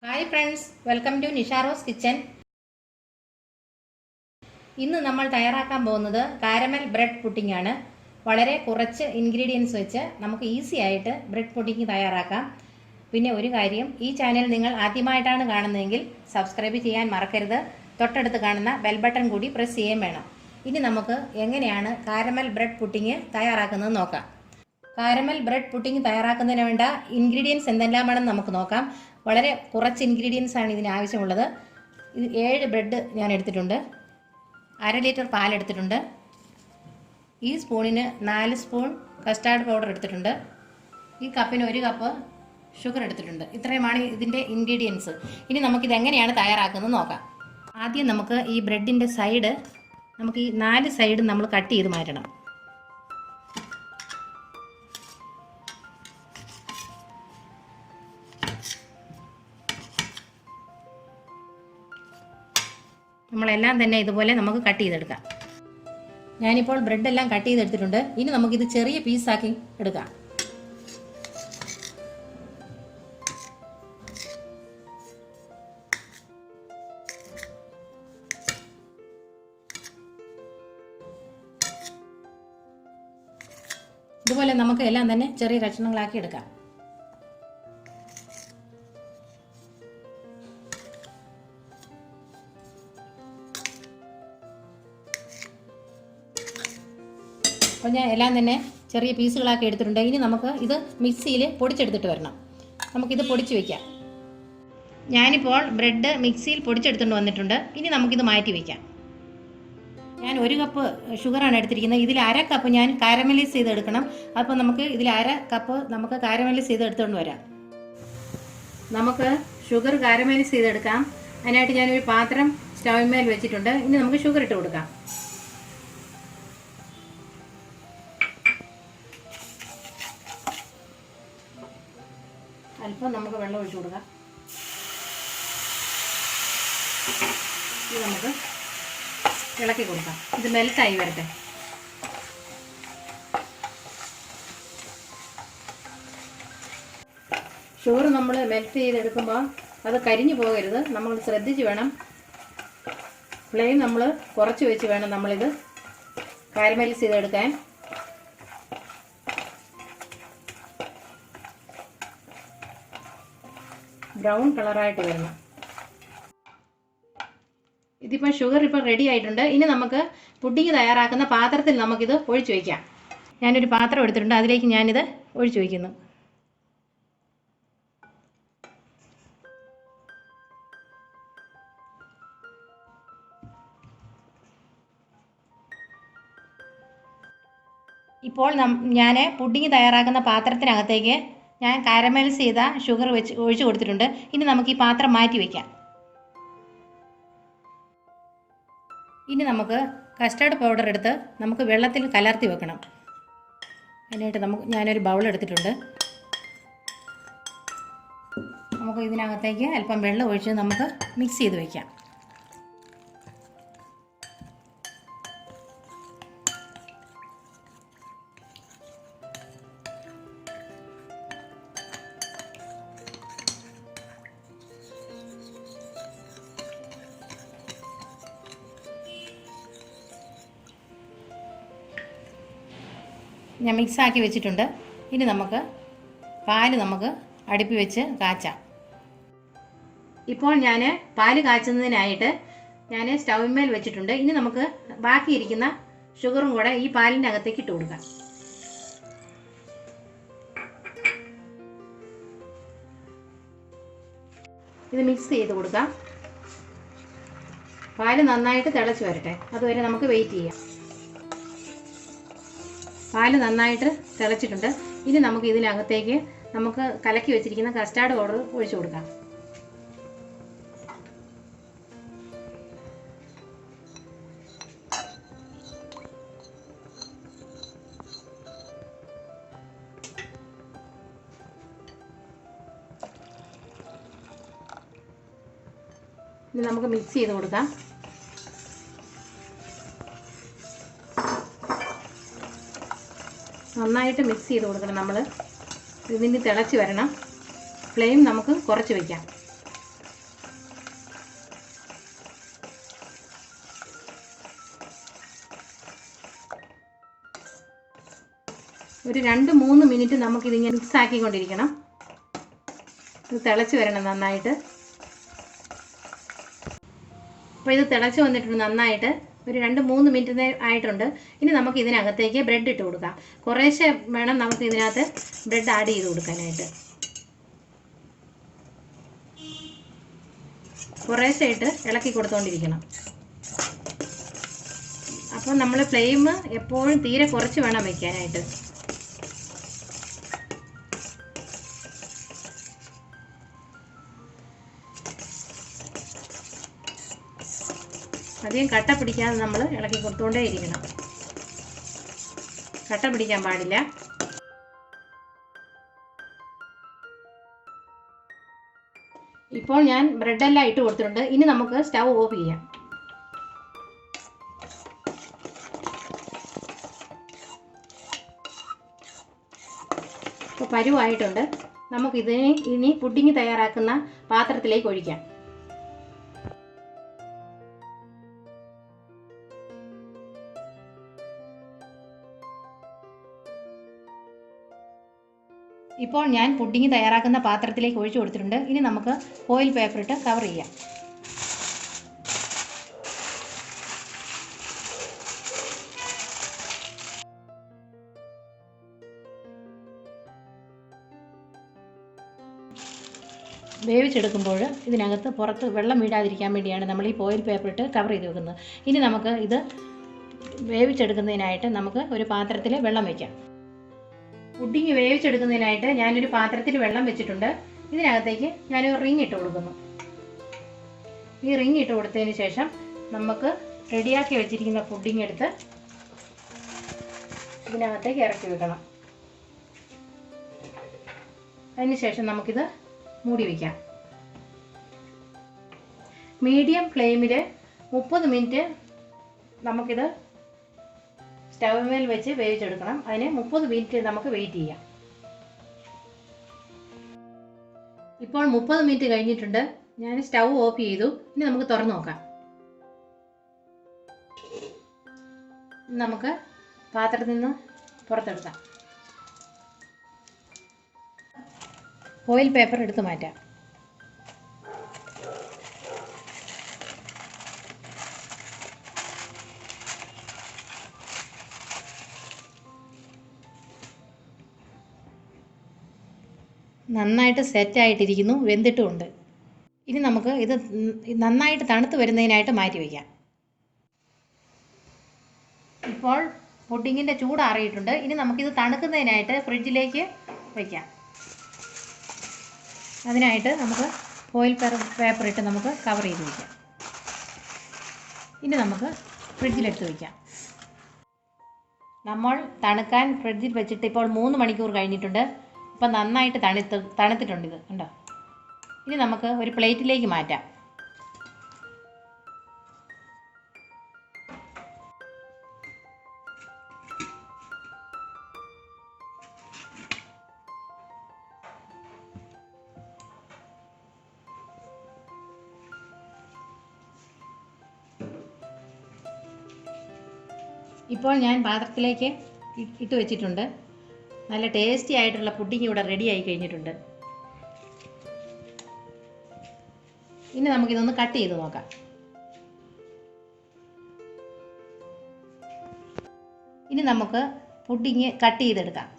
Hi friends, welcome to Nisharose kitchen. ഇന്ന് നമ്മൾ തയ്യാറാക്കാൻ പോകുന്നത് കാരമൽ ബ്രെഡ് പുഡിംഗ് ആണ്. വളരെ കുറച്ച് ഇൻഗ്രീഡിയൻസ് വെച്ച് നമുക്ക് ഈസി ആയിട്ട് ബ്രെഡ് പുഡിംഗ് തയ്യാറാക്കാം. പിന്നെ ഒരു കാര്യം, ഈ ചാനൽ നിങ്ങൾ ആദ്യമായിട്ടാണ് കാണുന്നതെങ്കിൽ സബ്സ്ക്രൈബ് ചെയ്യാൻ മറക്കരുത്. തൊട്ടടുത്ത് കാണുന്ന ബെൽ ബട്ടൺ കൂടി പ്രസ് ചെയ്യാൻ വേണം. ഇനി നമുക്ക് എങ്ങനെയാണ് കാരമൽ ബ്രെഡ് പുഡിംഗ് തയ്യാറാക്കുന്നത് നോക്കാം. കാരമൽ ബ്രെഡ് പുഡിംഗ് തയ്യാറാക്കുന്നതിന് വേണ്ട ഇൻഗ്രീഡിയൻസ് എന്തെല്ലാമാണെന്ന് നമുക്ക് നോക്കാം. വളരെ കുറച്ച് ഇൻഗ്രീഡിയൻസ് ആണ് ഇതിന് ആവശ്യമുള്ളത്. ഇത് 7 ബ്രെഡ് ഞാൻ എടുത്തിട്ടുണ്ട്, 1/2 ലിറ്റർ പാലെടുത്തിട്ടുണ്ട്, ഈ സ്പൂണിന് 4 സ്പൂൺ കസ്റ്റാർഡ് പൗഡർ എടുത്തിട്ടുണ്ട്, ഈ കപ്പിന് 1 കപ്പ് ഷുഗർ എടുത്തിട്ടുണ്ട്. ഇത്രയുമാണ് ഇതിൻ്റെ ഇൻഗ്രീഡിയൻസ്. ഇനി നമുക്കിത് എങ്ങനെയാണ് തയ്യാറാക്കുന്നത് നോക്കാം. ആദ്യം നമുക്ക് ഈ ബ്രെഡിൻ്റെ സൈഡ്, നമുക്ക് ഈ 4 സൈഡും നമ്മൾ കട്ട് ചെയ്ത് മാറ്റണം. നമ്മളെല്ലാം തന്നെ ഇതുപോലെ നമുക്ക് കട്ട് ചെയ്തെടുക്കാം. ഞാനിപ്പോൾ ബ്രെഡെല്ലാം കട്ട് ചെയ്തെടുത്തിട്ടുണ്ട്. ഇനി നമുക്കിത് ചെറിയ പീസാക്കി എടുക്കാം. ഇതുപോലെ നമുക്ക് എല്ലാം തന്നെ ചെറിയ കഷ്ണങ്ങളാക്കി എടുക്കാം. അപ്പോൾ ഞാൻ എല്ലാം തന്നെ ചെറിയ പീസുകളാക്കി എടുത്തിട്ടുണ്ട്. ഇനി നമുക്ക് ഇത് മിക്സിയിൽ പൊടിച്ചെടുത്തിട്ട് വരണം. നമുക്കിത് പൊടിച്ച് വയ്ക്കാം. ഞാനിപ്പോൾ ബ്രെഡ് മിക്സിയിൽ പൊടിച്ചെടുത്തുകൊണ്ട് വന്നിട്ടുണ്ട്. ഇനി നമുക്കിത് മാറ്റി വയ്ക്കാം. ഞാൻ 1 കപ്പ് ഷുഗറാണ് എടുത്തിരിക്കുന്നത്. ഇതിൽ 1/2 കപ്പ് ഞാൻ കാരമലൈസ് ചെയ്തെടുക്കണം. അപ്പോൾ നമുക്ക് ഇതിൽ 1/2 കപ്പ് നമുക്ക് കാരമലൈസ് ചെയ്തെടുത്തുകൊണ്ട് വരാം. നമുക്ക് ഷുഗർ കാരമലൈസ് ചെയ്തെടുക്കാം. അതിനായിട്ട് ഞാനൊരു പാത്രം സ്റ്റൗവിന്മേൽ വെച്ചിട്ടുണ്ട്. ഇനി നമുക്ക് ഷുഗർ ഇട്ട് കൊടുക്കാം. അല്പം നമുക്ക് വെള്ളം ഒഴിച്ചു കൊടുക്കാം. ഇത് നമുക്ക് ഇളക്കി കൊടുക്കാം. ഇത് മെൽറ്റായി വരട്ടെ. ഷുഗർ നമ്മൾ മെൽറ്റ് ചെയ്തെടുക്കുമ്പോൾ അത് കരിഞ്ഞു പോകരുത്. നമ്മൾ ശ്രദ്ധിച്ച് വേണം. ഫ്ലെയിം നമ്മൾ കുറച്ച് വെച്ച് വേണം നമ്മളിത് കാരമലൈസ് ചെയ്തെടുക്കാൻ. ബ്രൗൺ കളറായിട്ട് വരണം. ഇതിപ്പോൾ ഷുഗർ ഇപ്പോൾ റെഡി ആയിട്ടുണ്ട്. ഇനി നമുക്ക് പുഡിംഗ് തയ്യാറാക്കുന്ന പാത്രത്തിൽ നമുക്കിത് ഒഴിച്ചു വയ്ക്കാം. ഞാനൊരു പാത്രം എടുത്തിട്ടുണ്ട്, അതിലേക്ക് ഞാനിത് ഒഴിച്ചു വയ്ക്കുന്നു. ഇപ്പോൾ ഞാൻ പുഡിംഗ് തയ്യാറാക്കുന്ന പാത്രത്തിനകത്തേക്ക് ഞാൻ കാരമലൈസ് ചെയ്ത ഷുഗർ ഒഴിച്ചു കൊടുത്തിട്ടുണ്ട്. ഇനി നമുക്ക് ഈ പാത്രം മാറ്റി വയ്ക്കാം. ഇനി നമുക്ക് കസ്റ്റാർഡ് പൗഡർ എടുത്ത് നമുക്ക് വെള്ളത്തിൽ കലർത്തി വെക്കണം. അതിനായിട്ട് ഞാനൊരു ബൗൾ എടുത്തിട്ടുണ്ട്. നമുക്ക് ഇതിനകത്തേക്ക് അല്പം വെള്ളം ഒഴിച്ച് നമുക്ക് മിക്സ് ചെയ്ത് വയ്ക്കാം. ഞാൻ മിക്സാക്കി വെച്ചിട്ടുണ്ട്. ഇനി നമുക്ക് പാല് നമുക്ക് അടുപ്പി വെച്ച് കാച്ചാം. ഇപ്പോൾ ഞാൻ പാല് കാച്ചുന്നതിനായിട്ട് ഞാൻ സ്റ്റൗവിന്മേൽ വെച്ചിട്ടുണ്ട്. ഇനി നമുക്ക് ബാക്കിയിരിക്കുന്ന ഷുഗറും കൂടെ ഈ പാലിൻ്റെ അകത്തേക്ക് ഇട്ട് കൊടുക്കാം. ഇത് മിക്സ് ചെയ്ത് കൊടുക്കാം. പാല് നന്നായിട്ട് തിളച്ച് വരട്ടെ. അതുവരെ നമുക്ക് വെയിറ്റ് ചെയ്യാം. പാല് നന്നായിട്ട് തിളച്ചിട്ടുണ്ട്. ഇനി നമുക്ക് ഇതിനകത്തേക്ക് നമുക്ക് കലക്കി വെച്ചിരിക്കുന്ന കസ്റ്റാർഡ് പൗഡർ ഒഴിച്ചു കൊടുക്കാം. ഇനി നമുക്ക് മിക്സ് ചെയ്ത് കൊടുക്കാം. നന്നായിട്ട് മിക്സ് ചെയ്ത് കൊടുക്കണം. നമ്മൾ ഇതിന് തിളച്ച് വരണം. ഫ്ലെയിം നമുക്ക് കുറച്ച് വയ്ക്കാം. ഒരു 2-3 മിനിറ്റ് നമുക്കിതിങ്ങനെ മിക്സ് ആക്കിക്കൊണ്ടിരിക്കണം. ഇത് തിളച്ച് വരണം നന്നായിട്ട്. അപ്പോൾ ഇത് തിളച്ച് വന്നിട്ടുണ്ട് നന്നായിട്ട്. ഒരു 2-3 മിനിറ്റ് ആയിട്ടുണ്ട്. ഇനി നമുക്ക് ഇതിനകത്തേക്ക് ബ്രെഡ് ഇട്ട് കൊടുക്കാം. കുറേശ്ശെ വേണം നമുക്ക് ഇതിനകത്ത് ബ്രെഡ് ആഡ് ചെയ്ത് കൊടുക്കാനായിട്ട്. കുറേശ്ശെ ഇട്ട് ഇളക്കി കൊടുത്തുകൊണ്ടിരിക്കണം. അപ്പോൾ നമ്മൾ ഫ്ലെയിം എപ്പോഴും തീരെ കുറച്ച് വേണം വയ്ക്കാനായിട്ട്. അധികം കട്ട പിടിക്കാതെ നമ്മൾ ഇളക്കി കൊടുത്തുകൊണ്ടേ ഇരിക്കണം. കട്ട പിടിക്കാൻ പാടില്ല. ഇപ്പോൾ ഞാൻ ബ്രെഡെല്ലാം ഇട്ട് കൊടുത്തിട്ടുണ്ട്. ഇനി നമുക്ക് സ്റ്റൗ ഓഫ് ചെയ്യാം. ഇപ്പോൾ പരുവായിട്ടുണ്ട്. നമുക്കിതിനെ ഇനി പുഡിംഗ് തയ്യാറാക്കുന്ന പാത്രത്തിലേക്ക് ഒഴിക്കാം. ഇപ്പോൾ ഞാൻ പുഡിംഗ് തയ്യാറാക്കുന്ന പാത്രത്തിലേക്ക് ഒഴിച്ചു കൊടുത്തിട്ടുണ്ട്. ഇനി നമുക്ക് ഫോയിൽ പേപ്പർ ഇട്ട് കവർ ചെയ്യാം. വേവിച്ചെടുക്കുമ്പോൾ ഇതിനകത്ത് പുറത്ത് വെള്ളം വീഴാതിരിക്കാൻ വേണ്ടിയാണ് നമ്മൾ ഈ ഫോയിൽ പേപ്പർ ഇട്ട് കവർ ചെയ്ത് വെക്കുന്നത്. ഇനി നമുക്ക് ഇത് വേവിച്ചെടുക്കുന്നതിനായിട്ട് നമുക്ക് ഒരു പാത്രത്തിൽ വെള്ളം വയ്ക്കാം. പുഡിംഗ് വേവിച്ചെടുക്കുന്നതിനായിട്ട് ഞാനൊരു പാത്രത്തിൽ വെള്ളം വെച്ചിട്ടുണ്ട്. ഇതിനകത്തേക്ക് ഞാനൊരു റിങ് ഇട്ട് കൊടുക്കുന്നു. ഈ റിങ് ഇട്ട് കൊടുത്തതിന് ശേഷം നമുക്ക് റെഡിയാക്കി വെച്ചിരിക്കുന്ന പുഡിംഗ് എടുത്ത് ഇതിനകത്തേക്ക് ഇറക്കി വെക്കണം. അതിനുശേഷം നമുക്കിത് മൂടി വയ്ക്കാം. മീഡിയം ഫ്ലെയിമിൽ 30 മിനിറ്റ് നമുക്കിത് സ്റ്റൗവിൽ വെച്ച് വേവിച്ചെടുക്കണം. അതിന് 30 മിനിറ്റ് നമുക്ക് വെയിറ്റ് ചെയ്യാം. ഇപ്പോൾ 30 മിനിറ്റ് കഴിഞ്ഞിട്ടുണ്ട്. ഞാൻ സ്റ്റൗ ഓഫ് ചെയ്തു. ഇനി നമുക്ക് തുറന്നു നോക്കാം. നമുക്ക് പാത്രത്തിൽ നിന്ന് പുറത്തെടുക്കാം. ഫോയിൽ പേപ്പർ എടുത്ത് മാറ്റാം. നന്നായിട്ട് സെറ്റായിട്ടിരിക്കുന്നു, വെന്തിട്ടുമുണ്ട്. ഇനി നമുക്ക് ഇത് നന്നായിട്ട് തണുത്ത് വരുന്നതിനായിട്ട് മാറ്റി വയ്ക്കാം. ഇപ്പോൾ പുഡിങ്ങിൻ്റെ ചൂടാറിയിട്ടുണ്ട്. ഇനി നമുക്കിത് തണുക്കുന്നതിനായിട്ട് ഫ്രിഡ്ജിലേക്ക് വയ്ക്കാം. അതിനായിട്ട് നമുക്ക് ഫോയിൽ പേപ്പർ ഇട്ട് നമുക്ക് കവർ ചെയ്ത് വയ്ക്കാം. ഇനി നമുക്ക് ഫ്രിഡ്ജിലെടുത്ത് വയ്ക്കാം. നമ്മൾ തണുക്കാൻ ഫ്രിഡ്ജിൽ വെച്ചിട്ട് ഇപ്പോൾ 3 മണിക്കൂർ കഴിഞ്ഞിട്ടുണ്ട്. ഇപ്പം നന്നായിട്ട് തണുത്തിട്ടുണ്ട് ഇത് കണ്ടോ. ഇനി നമുക്ക് ഒരു പ്ലേറ്റിലേക്ക് മാറ്റാം. ഇപ്പോൾ ഞാൻ പാത്രത്തിലേക്ക് ഇട്ട് വെച്ചിട്ടുണ്ട്. നല്ല ടേസ്റ്റി ആയിട്ടുള്ള പുഡിംഗ് ഇവിടെ റെഡി ആയി കഴിഞ്ഞിട്ടുണ്ട്. ഇനി നമുക്കിതൊന്ന് കട്ട് ചെയ്ത് നോക്കാം. ഇനി നമുക്ക് പുഡിംഗ് കട്ട് ചെയ്തെടുക്കാം.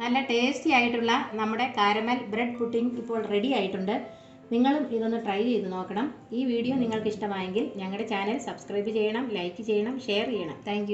നല്ല ടേസ്റ്റി ആയിട്ടുള്ള നമ്മുടെ കാരമൽ ബ്രെഡ് പുഡിംഗ് ഇപ്പോൾ റെഡി ആയിട്ടുണ്ട്. നിങ്ങളും ഇതൊന്ന് ട്രൈ ചെയ്ത് നോക്കണം. ഈ വീഡിയോ നിങ്ങൾക്ക് ഇഷ്ടമായെങ്കിൽ ഞങ്ങളുടെ ചാനൽ സബ്സ്ക്രൈബ് ചെയ്യണം, ലൈക്ക് ചെയ്യണം, ഷെയർ ചെയ്യണം. താങ്ക്